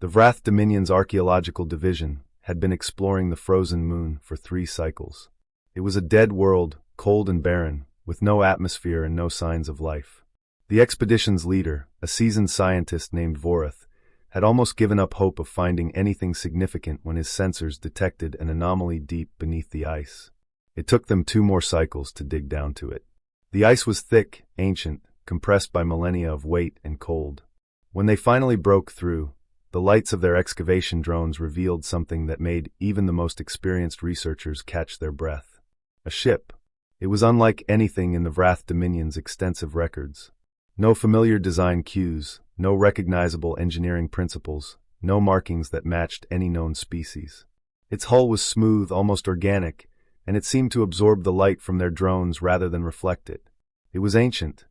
The Vrath Dominion's archaeological division had been exploring the frozen moon for 3 cycles. It was a dead world, cold and barren, with no atmosphere and no signs of life. The expedition's leader, a seasoned scientist named Vorath, had almost given up hope of finding anything significant when his sensors detected an anomaly deep beneath the ice. It took them 2 more cycles to dig down to it. The ice was thick, ancient, compressed by millennia of weight and cold. When they finally broke through, the lights of their excavation drones revealed something that made even the most experienced researchers catch their breath. A ship. It was unlike anything in the Vrath Dominion's extensive records. No familiar design cues, no recognizable engineering principles, no markings that matched any known species. Its hull was smooth, almost organic, and it seemed to absorb the light from their drones rather than reflect it. It was ancient.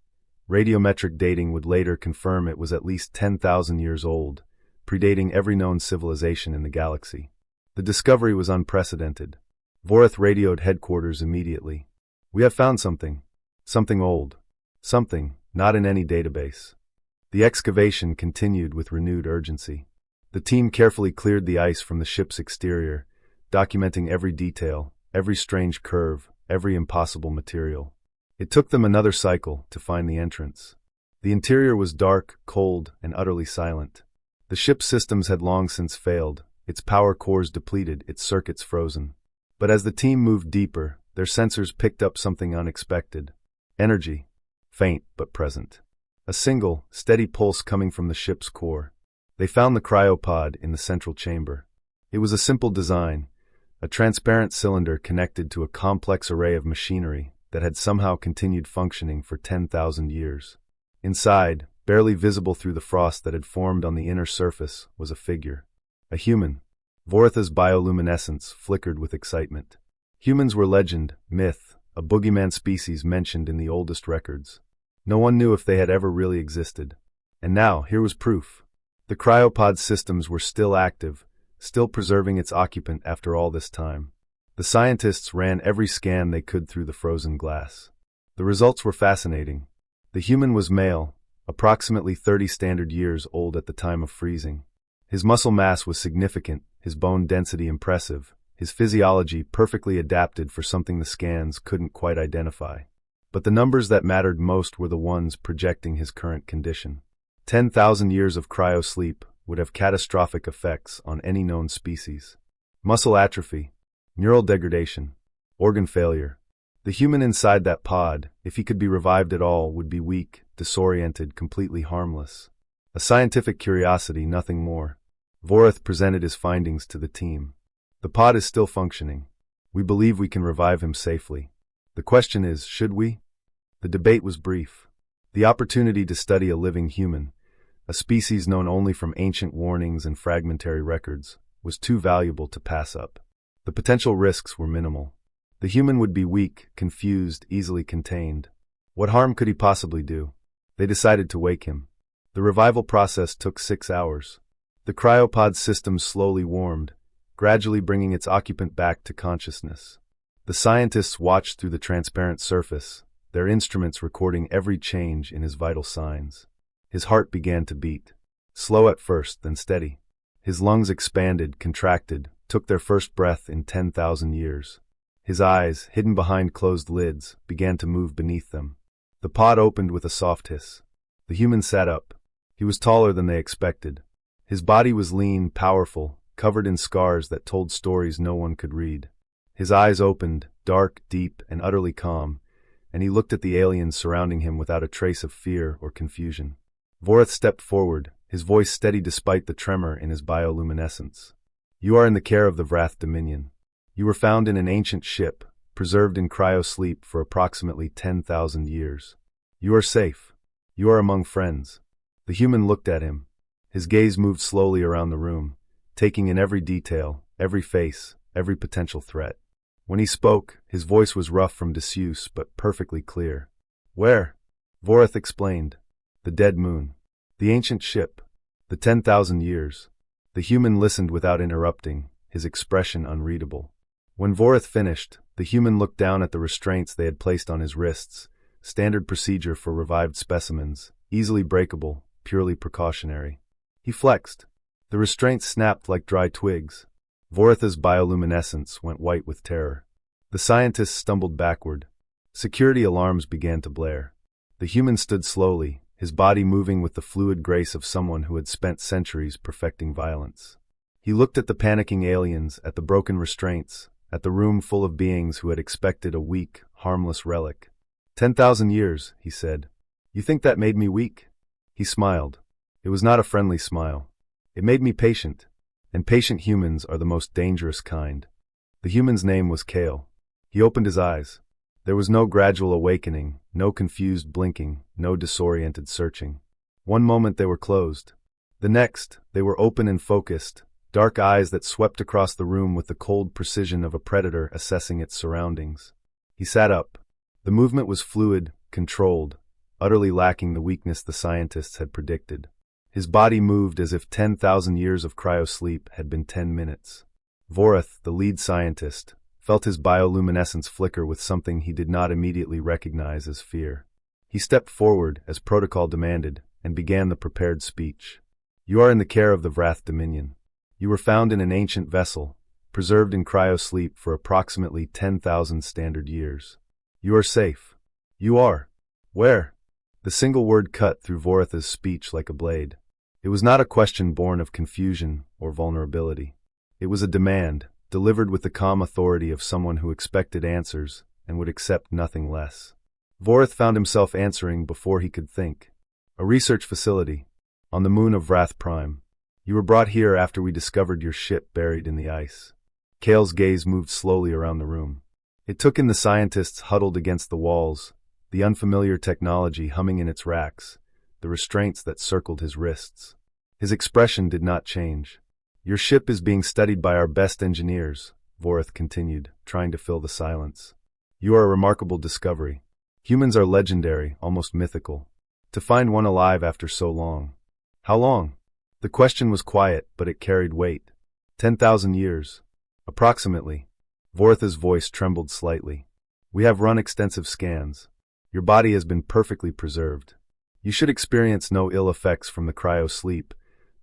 Radiometric dating would later confirm it was at least 10,000 years old, predating every known civilization in the galaxy. The discovery was unprecedented. Vorath radioed headquarters immediately. "We have found something. Something old. Something not in any database." The excavation continued with renewed urgency. The team carefully cleared the ice from the ship's exterior, documenting every detail, every strange curve, every impossible material. It took them another cycle to find the entrance. The interior was dark, cold, and utterly silent. The ship's systems had long since failed, its power cores depleted, its circuits frozen. But as the team moved deeper, their sensors picked up something unexpected. Energy. Faint but present. A single, steady pulse coming from the ship's core. They found the cryopod in the central chamber. It was a simple design, a transparent cylinder connected to a complex array of machinery that had somehow continued functioning for 10,000 years. Inside, barely visible through the frost that had formed on the inner surface, was a figure. A human. Vorath's bioluminescence flickered with excitement. Humans were legend, myth, a boogeyman species mentioned in the oldest records. No one knew if they had ever really existed. And now, here was proof. The cryopod systems were still active, still preserving its occupant after all this time. The scientists ran every scan they could through the frozen glass. The results were fascinating. The human was male, approximately 30 standard years old at the time of freezing. His muscle mass was significant, his bone density impressive, his physiology perfectly adapted for something the scans couldn't quite identify. But the numbers that mattered most were the ones projecting his current condition. 10,000 years of cryosleep would have catastrophic effects on any known species. Muscle atrophy, neural degradation, organ failure. The human inside that pod, if he could be revived at all, would be weak, disoriented, completely harmless. A scientific curiosity, nothing more. Vorath presented his findings to the team. "The pod is still functioning. We believe we can revive him safely. The question is, should we?" The debate was brief. The opportunity to study a living human, a species known only from ancient warnings and fragmentary records, was too valuable to pass up. The potential risks were minimal. The human would be weak, confused, easily contained. What harm could he possibly do? They decided to wake him. The revival process took 6 hours. The cryopod system slowly warmed, gradually bringing its occupant back to consciousness. The scientists watched through the transparent surface, their instruments recording every change in his vital signs. His heart began to beat. Slow at first, then steady. His lungs expanded, contracted, took their first breath in 10,000 years. His eyes, hidden behind closed lids, began to move beneath them. The pod opened with a soft hiss. The human sat up. He was taller than they expected. His body was lean, powerful, covered in scars that told stories no one could read. His eyes opened, dark, deep, and utterly calm, and he looked at the aliens surrounding him without a trace of fear or confusion. Vorath stepped forward, his voice steady despite the tremor in his bioluminescence. "You are in the care of the Vrath Dominion. You were found in an ancient ship, preserved in cryosleep for approximately 10,000 years. You are safe. You are among friends." The human looked at him. His gaze moved slowly around the room, taking in every detail, every face, every potential threat. When he spoke, his voice was rough from disuse but perfectly clear. "Where?" Vorath explained. "The dead moon. The ancient ship. The 10,000 years." The human listened without interrupting, his expression unreadable. When Vorath finished, the human looked down at the restraints they had placed on his wrists, standard procedure for revived specimens, easily breakable, purely precautionary. He flexed. The restraints snapped like dry twigs. Voritha's bioluminescence went white with terror. The scientists stumbled backward. Security alarms began to blare. The human stood slowly, his body moving with the fluid grace of someone who had spent centuries perfecting violence. He looked at the panicking aliens, at the broken restraints, at the room full of beings who had expected a weak, harmless relic. 10,000 years, he said. You think that made me weak? He smiled. It was not a friendly smile. It made me patient. And patient humans are the most dangerous kind. The human's name was Kale. He opened his eyes. There was no gradual awakening, no confused blinking, no disoriented searching. One moment they were closed. The next, they were open and focused, dark eyes that swept across the room with the cold precision of a predator assessing its surroundings. He sat up. The movement was fluid, controlled, utterly lacking the weakness the scientists had predicted. His body moved as if 10,000 years of cryosleep had been 10 minutes. Vorith, the lead scientist, felt his bioluminescence flicker with something he did not immediately recognize as fear. He stepped forward, as protocol demanded, and began the prepared speech. You are in the care of the Vrath Dominion. You were found in an ancient vessel, preserved in cryosleep for approximately 10,000 standard years. You are safe. You are. Where? The single word cut through Voritha's speech like a blade. It was not a question born of confusion or vulnerability. It was a demand, delivered with the calm authority of someone who expected answers and would accept nothing less. Vorith found himself answering before he could think. A research facility, on the moon of Vrath Prime. You were brought here after we discovered your ship buried in the ice. Kale's gaze moved slowly around the room. It took in the scientists huddled against the walls, the unfamiliar technology humming in its racks, the restraints that circled his wrists. His expression did not change. Your ship is being studied by our best engineers, Vorith continued, trying to fill the silence. You are a remarkable discovery. Humans are legendary, almost mythical. To find one alive after so long. How long? The question was quiet, but it carried weight. 10,000 years. Approximately. Voritha's voice trembled slightly. We have run extensive scans. Your body has been perfectly preserved. You should experience no ill effects from the cryosleep,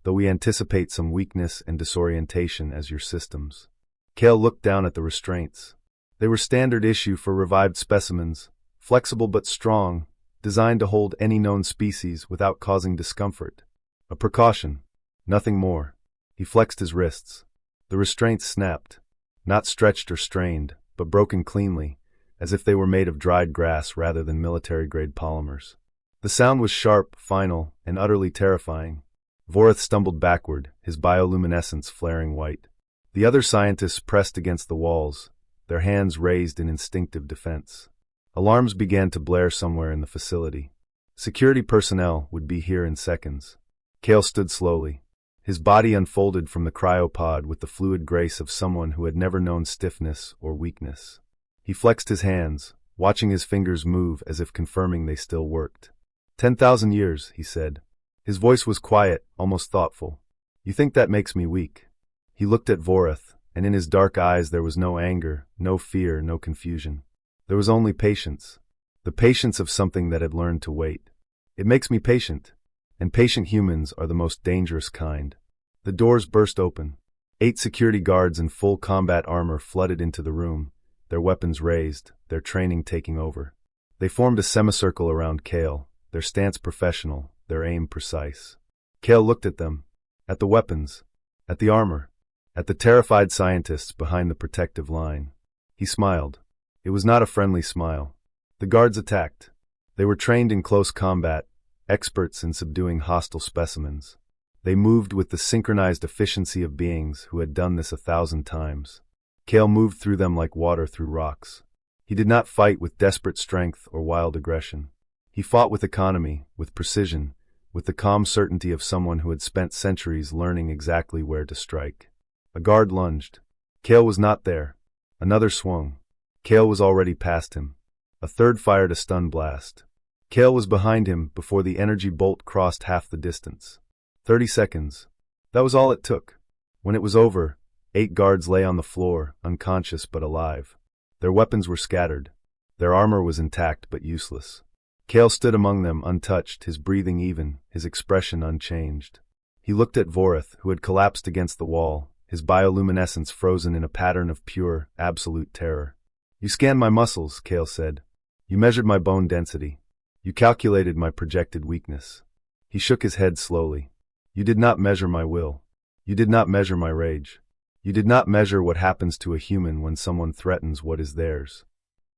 though we anticipate some weakness and disorientation as your systems. Kale looked down at the restraints. They were standard issue for revived specimens, flexible but strong, designed to hold any known species without causing discomfort. A precaution, nothing more. He flexed his wrists. The restraints snapped, not stretched or strained, but broken cleanly, as if they were made of dried grass rather than military-grade polymers. The sound was sharp, final, and utterly terrifying. Vorith stumbled backward, his bioluminescence flaring white. The other scientists pressed against the walls, their hands raised in instinctive defense. Alarms began to blare somewhere in the facility. Security personnel would be here in seconds. Kale stood slowly. His body unfolded from the cryopod with the fluid grace of someone who had never known stiffness or weakness. He flexed his hands, watching his fingers move as if confirming they still worked. 10,000 years, he said. His voice was quiet, almost thoughtful. You think that makes me weak? He looked at Vorith, and in his dark eyes there was no anger, no fear, no confusion. There was only patience. The patience of something that had learned to wait. It makes me patient. And patient humans are the most dangerous kind. The doors burst open. 8 security guards in full combat armor flooded into the room, their weapons raised, their training taking over. They formed a semicircle around Kale, their stance professional, their aim precise. Kale looked at them, at the weapons, at the armor, at the terrified scientists behind the protective line. He smiled. It was not a friendly smile. The guards attacked. They were trained in close combat, experts in subduing hostile specimens. They moved with the synchronized efficiency of beings who had done this 1,000 times. Kale moved through them like water through rocks. He did not fight with desperate strength or wild aggression. He fought with economy, with precision, with the calm certainty of someone who had spent centuries learning exactly where to strike. A guard lunged. Kale was not there. Another swung. Kale was already past him. A third fired a stun blast. Kale was behind him before the energy bolt crossed half the distance. 30 seconds. That was all it took. When it was over, 8 guards lay on the floor, unconscious but alive. Their weapons were scattered. Their armor was intact but useless. Kale stood among them, untouched, his breathing even, his expression unchanged. He looked at Vorith, who had collapsed against the wall, his bioluminescence frozen in a pattern of pure, absolute terror. You scanned my muscles, Kale said. You measured my bone density. You calculated my projected weakness. He shook his head slowly. You did not measure my will. You did not measure my rage. You did not measure what happens to a human when someone threatens what is theirs.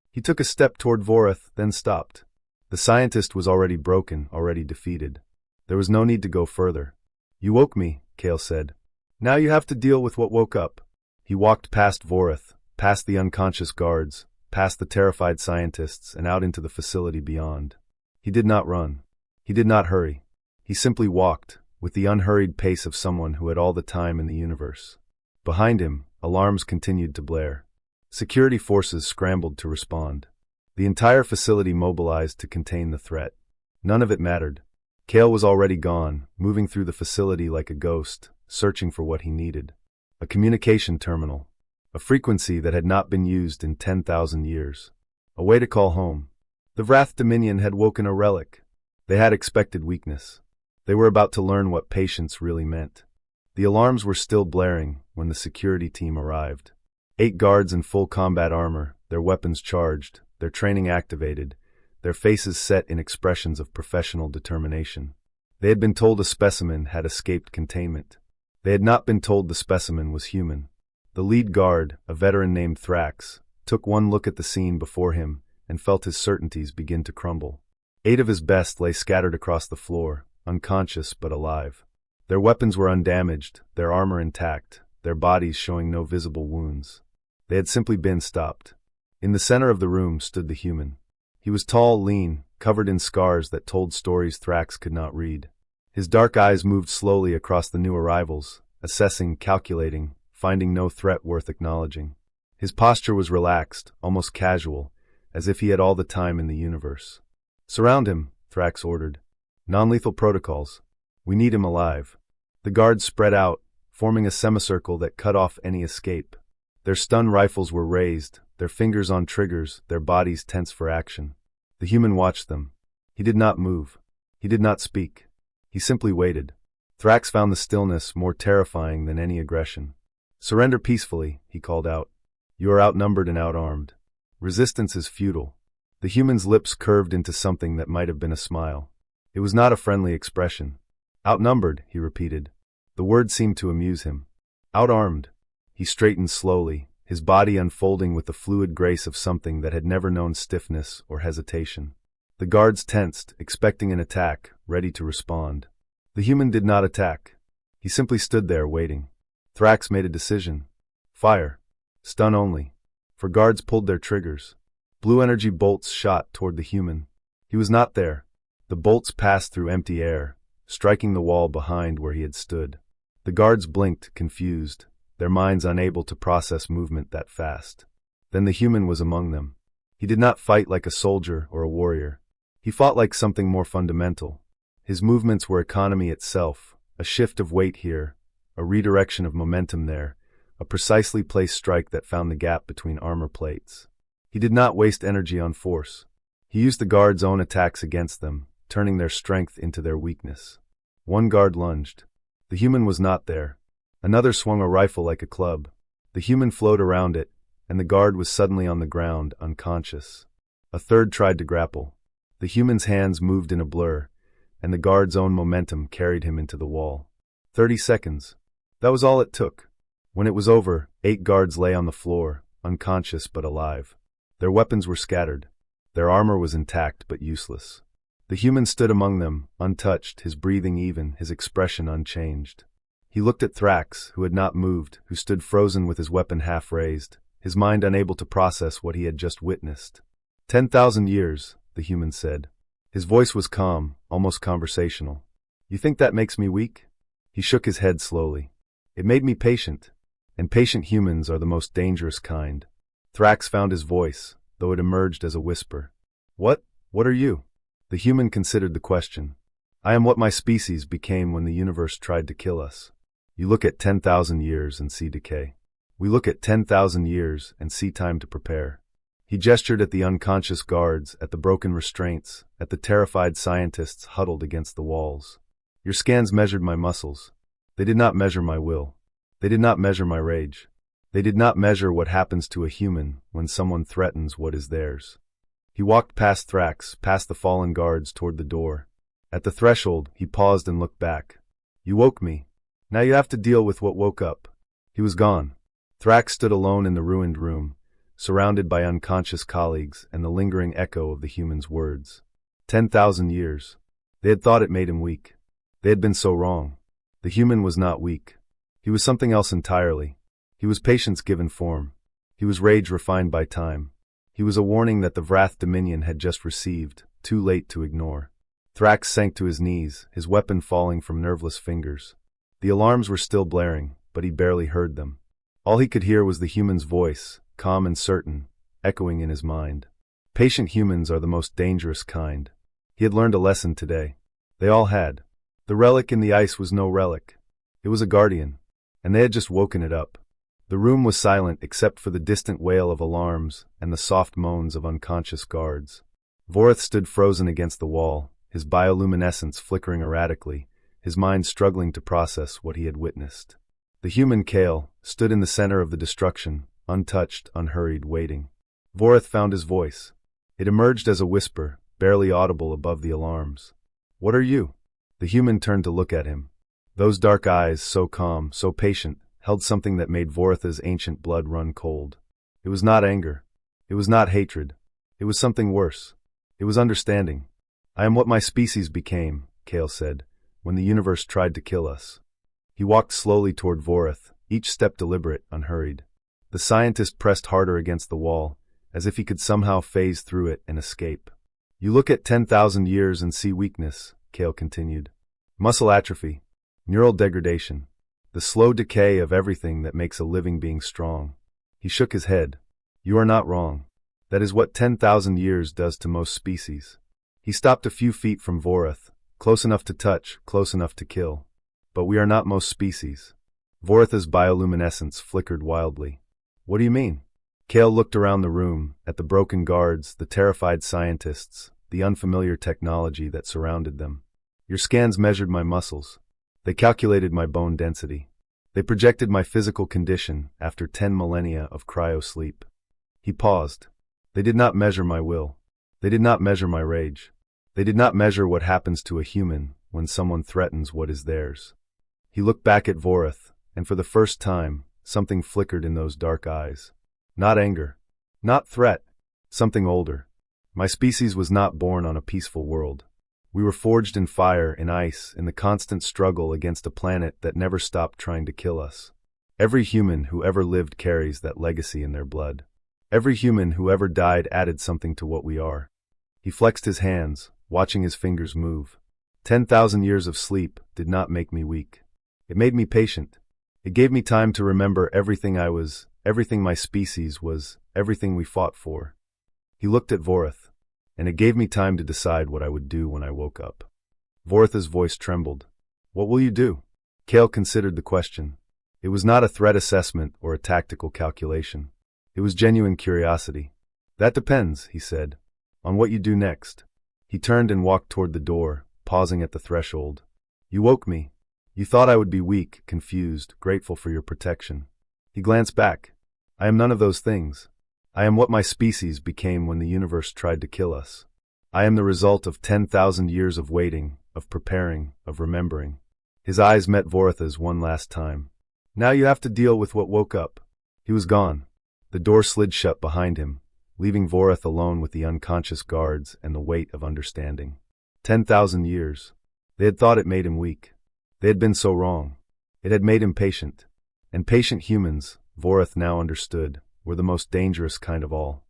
He took a step toward Vorith, then stopped. The scientist was already broken, already defeated. There was no need to go further. You woke me, Kale said. Now you have to deal with what woke up. He walked past Vorith, past the unconscious guards, past the terrified scientists, and out into the facility beyond. He did not run. He did not hurry. He simply walked, with the unhurried pace of someone who had all the time in the universe. Behind him, alarms continued to blare. Security forces scrambled to respond. The entire facility mobilized to contain the threat. None of it mattered. Kale was already gone, moving through the facility like a ghost, searching for what he needed. A communication terminal. A frequency that had not been used in 10,000 years. A way to call home. The Wrath Dominion had woken a relic. They had expected weakness. They were about to learn what patience really meant. The alarms were still blaring when the security team arrived. 8 guards in full combat armor, their weapons charged, their training activated, their faces set in expressions of professional determination. They had been told a specimen had escaped containment. They had not been told the specimen was human. The lead guard, a veteran named Thrax, took one look at the scene before him and felt his certainties begin to crumble. 8 of his best lay scattered across the floor, unconscious but alive. Their weapons were undamaged, their armor intact, their bodies showing no visible wounds. They had simply been stopped. In the center of the room stood the human. He was tall, lean, covered in scars that told stories Thrax could not read. His dark eyes moved slowly across the new arrivals, assessing, calculating, finding no threat worth acknowledging. His posture was relaxed, almost casual, as if he had all the time in the universe. Surround him, Thrax ordered. Non-lethal protocols. We need him alive. The guards spread out, forming a semicircle that cut off any escape. Their stun rifles were raised, their fingers on triggers, their bodies tense for action. The human watched them. He did not move. He did not speak. He simply waited. Thrax found the stillness more terrifying than any aggression. Surrender peacefully, he called out. You are outnumbered and outarmed. Resistance is futile. The human's lips curved into something that might have been a smile. It was not a friendly expression. Outnumbered, he repeated. The word seemed to amuse him. Outarmed. He straightened slowly, his body unfolding with the fluid grace of something that had never known stiffness or hesitation. The guards tensed, expecting an attack, ready to respond. The human did not attack. He simply stood there waiting. Thrax made a decision. Fire. Stun only. For guards pulled their triggers. Blue energy bolts shot toward the human. He was not there. The bolts passed through empty air, striking the wall behind where he had stood. The guards blinked, confused, their minds unable to process movement that fast. Then the human was among them. He did not fight like a soldier or a warrior. He fought like something more fundamental. His movements were economy itself, a shift of weight here, a redirection of momentum there, a precisely placed strike that found the gap between armor plates. He did not waste energy on force. He used the guards' own attacks against them, turning their strength into their weakness. One guard lunged. The human was not there. Another swung a rifle like a club. The human flowed around it, and the guard was suddenly on the ground, unconscious. A third tried to grapple. The human's hands moved in a blur, and the guard's own momentum carried him into the wall. 30 seconds. That was all it took. When it was over, 8 guards lay on the floor, unconscious but alive. Their weapons were scattered. Their armor was intact but useless. The human stood among them, untouched, his breathing even, his expression unchanged. He looked at Thrax, who had not moved, who stood frozen with his weapon half raised, his mind unable to process what he had just witnessed. 10,000 years, the human said. His voice was calm, almost conversational. You think that makes me weak? He shook his head slowly. It made me patient, and patient humans are the most dangerous kind. Thrax found his voice, though it emerged as a whisper. What are you? The human considered the question. I am what my species became when the universe tried to kill us. You look at 10,000 years and see decay. We look at 10,000 years and see time to prepare. He gestured at the unconscious guards, at the broken restraints, at the terrified scientists huddled against the walls. Your scans measured my muscles. They did not measure my will. They did not measure my rage. They did not measure what happens to a human when someone threatens what is theirs. He walked past Thrax, past the fallen guards toward the door. At the threshold, he paused and looked back. You woke me. Now you have to deal with what woke up. He was gone. Thrax stood alone in the ruined room, surrounded by unconscious colleagues and the lingering echo of the human's words. 10,000 years. They had thought it made him weak. They had been so wrong. The human was not weak. He was something else entirely. He was patience given form. He was rage refined by time. He was a warning that the Wrath Dominion had just received, too late to ignore. Thrax sank to his knees, his weapon falling from nerveless fingers. The alarms were still blaring, but he barely heard them. All he could hear was the human's voice, calm and certain, echoing in his mind. Patient humans are the most dangerous kind. He had learned a lesson today. They all had. The relic in the ice was no relic. It was a guardian, and they had just woken it up. The room was silent except for the distant wail of alarms and the soft moans of unconscious guards. Vorith stood frozen against the wall, his bioluminescence flickering erratically, his mind struggling to process what he had witnessed. The human Kale stood in the center of the destruction, untouched, unhurried, waiting. Vorith found his voice. It emerged as a whisper, barely audible above the alarms. What are you? The human turned to look at him. Those dark eyes, so calm, so patient, held something that made Vorith's ancient blood run cold. It was not anger. It was not hatred. It was something worse. It was understanding. I am what my species became, Kale said, when the universe tried to kill us. He walked slowly toward Vorith, each step deliberate, unhurried. The scientist pressed harder against the wall, as if he could somehow phase through it and escape. You look at 10,000 years and see weakness, Kale continued. Muscle atrophy, neural degradation, the slow decay of everything that makes a living being strong. He shook his head. You are not wrong. That is what 10,000 years does to most species. He stopped a few feet from Vorith, close enough to touch, close enough to kill. But we are not most species. Vorith's bioluminescence flickered wildly. What do you mean? Kale looked around the room, at the broken guards, the terrified scientists, the unfamiliar technology that surrounded them. Your scans measured my muscles. They calculated my bone density. They projected my physical condition after 10 millennia of cryosleep. He paused. They did not measure my will. They did not measure my rage. They did not measure what happens to a human when someone threatens what is theirs. He looked back at Vorith, and for the first time, something flickered in those dark eyes. Not anger. Not threat. Something older. My species was not born on a peaceful world. We were forged in fire, in ice, in the constant struggle against a planet that never stopped trying to kill us. Every human who ever lived carries that legacy in their blood. Every human who ever died added something to what we are. He flexed his hands, watching his fingers move. 10,000 years of sleep did not make me weak. It made me patient. It gave me time to remember everything I was, everything my species was, everything we fought for. He looked at Vorith, and it gave me time to decide what I would do when I woke up. Vorith's voice trembled. What will you do? Kale considered the question. It was not a threat assessment or a tactical calculation. It was genuine curiosity. That depends, he said, on what you do next. He turned and walked toward the door, pausing at the threshold. You woke me. You thought I would be weak, confused, grateful for your protection. He glanced back. I am none of those things. I am what my species became when the universe tried to kill us. I am the result of 10,000 years of waiting, of preparing, of remembering. His eyes met Vorith's one last time. Now you have to deal with what woke up. He was gone. The door slid shut behind him, leaving Vorith alone with the unconscious guards and the weight of understanding. 10,000 years. They had thought it made him weak. They had been so wrong. It had made him patient. And patient humans, Vorith now understood, were the most dangerous kind of all.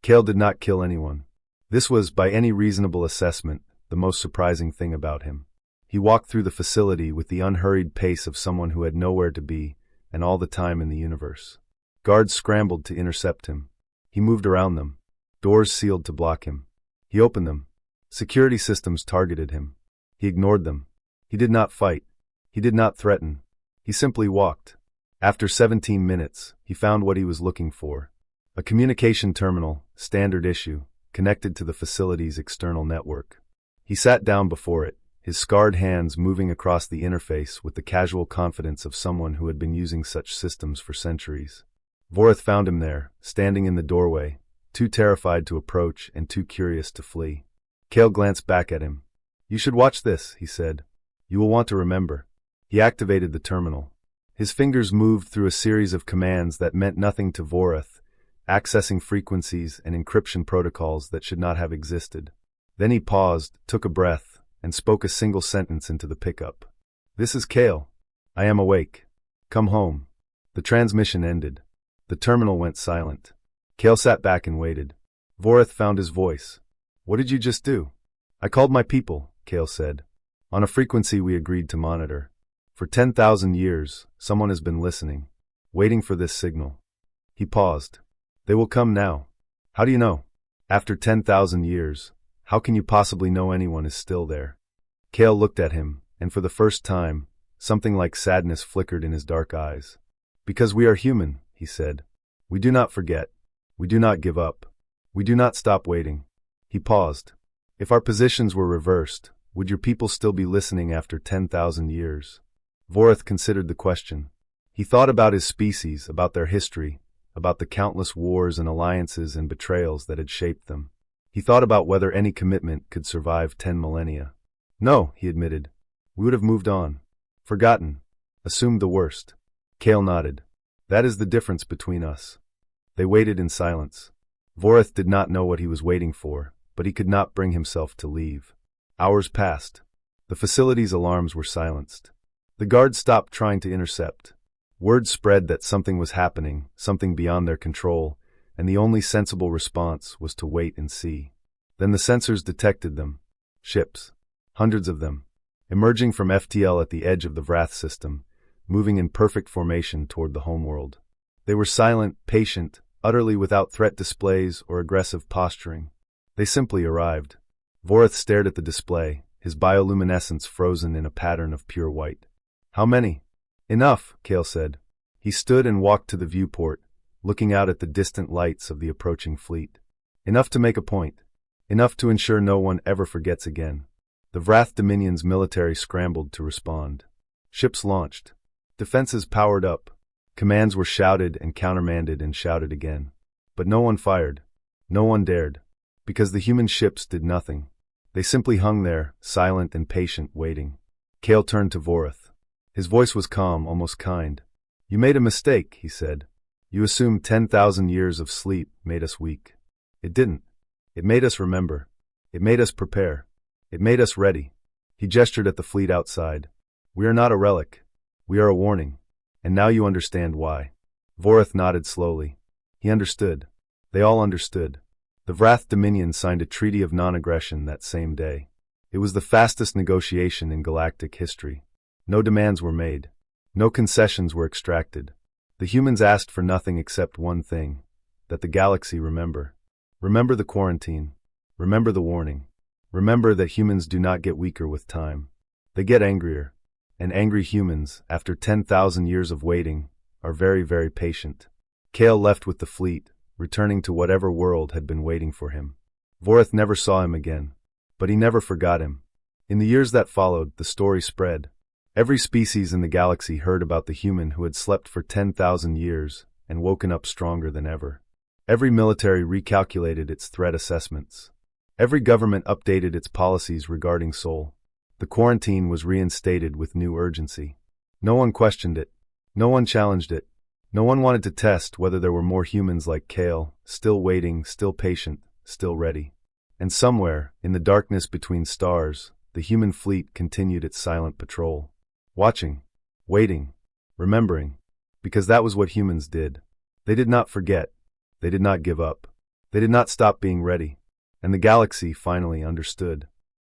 Kale did not kill anyone. This was, by any reasonable assessment, the most surprising thing about him. He walked through the facility with the unhurried pace of someone who had nowhere to be, and all the time in the universe. Guards scrambled to intercept him. He moved around them. Doors sealed to block him. He opened them. Security systems targeted him. He ignored them. He did not fight. He did not threaten. He simply walked. After 17 minutes, he found what he was looking for. A communication terminal, standard issue, connected to the facility's external network. He sat down before it, his scarred hands moving across the interface with the casual confidence of someone who had been using such systems for centuries. Vorith found him there, standing in the doorway, too terrified to approach and too curious to flee. Kale glanced back at him. "You should watch this," he said. "You will want to remember." He activated the terminal. His fingers moved through a series of commands that meant nothing to Vorith, accessing frequencies and encryption protocols that should not have existed. Then he paused, took a breath, and spoke a single sentence into the pickup. "This is Kale. I am awake. Come home." The transmission ended. The terminal went silent. Kale sat back and waited. Vorith found his voice. "What did you just do?" "I called my people," Kale said. "On a frequency we agreed to monitor. For 10,000 years, someone has been listening, waiting for this signal." He paused. "They will come now." "How do you know?" "After 10,000 years, how can you possibly know anyone is still there?" Kale looked at him, and for the first time, something like sadness flickered in his dark eyes. "Because we are human," he said. "We do not forget. We do not give up. We do not stop waiting." He paused. "If our positions were reversed, would your people still be listening after 10,000 years?" Vorith considered the question. He thought about his species, about their history, about the countless wars and alliances and betrayals that had shaped them. He thought about whether any commitment could survive 10 millennia. "No," he admitted. "We would have moved on. Forgotten. Assumed the worst." Kale nodded. "That is the difference between us." They waited in silence. Vorith did not know what he was waiting for, but he could not bring himself to leave. Hours passed. The facility's alarms were silenced. The guards stopped trying to intercept. Word spread that something was happening, something beyond their control, and the only sensible response was to wait and see. Then the sensors detected them. Ships. Hundreds of them. Emerging from FTL at the edge of the Vrath system, moving in perfect formation toward the homeworld. They were silent, patient, utterly without threat displays or aggressive posturing. They simply arrived. Vorith stared at the display, his bioluminescence frozen in a pattern of pure white. "How many?" "Enough," Kale said. He stood and walked to the viewport, looking out at the distant lights of the approaching fleet. "Enough to make a point. Enough to ensure no one ever forgets again." The Vrath Dominion's military scrambled to respond. Ships launched. Defenses powered up. Commands were shouted and countermanded and shouted again. But no one fired. No one dared. Because the human ships did nothing. They simply hung there, silent and patient, waiting. Kale turned to Vorith. His voice was calm, almost kind. "You made a mistake," he said. "You assumed 10,000 years of sleep made us weak. It didn't. It made us remember. It made us prepare. It made us ready." He gestured at the fleet outside. "We are not a relic. We are a warning. And now you understand why." Vorith nodded slowly. He understood. They all understood. The Vrath Dominion signed a treaty of non-aggression that same day. It was the fastest negotiation in galactic history. No demands were made. No concessions were extracted. The humans asked for nothing except one thing: that the galaxy remember. Remember the quarantine. Remember the warning. Remember that humans do not get weaker with time. They get angrier. And angry humans, after 10,000 years of waiting, are very, very patient. Kale left with the fleet, returning to whatever world had been waiting for him. Vorith never saw him again. But he never forgot him. In the years that followed, the story spread. Every species in the galaxy heard about the human who had slept for 10,000 years and woken up stronger than ever. Every military recalculated its threat assessments. Every government updated its policies regarding Sol. The quarantine was reinstated with new urgency. No one questioned it. No one challenged it. No one wanted to test whether there were more humans like Kale, still waiting, still patient, still ready. And somewhere, in the darkness between stars, the human fleet continued its silent patrol. Watching, waiting, remembering, because that was what humans did. They did not forget. They did not give up. They did not stop being ready. And the galaxy finally understood.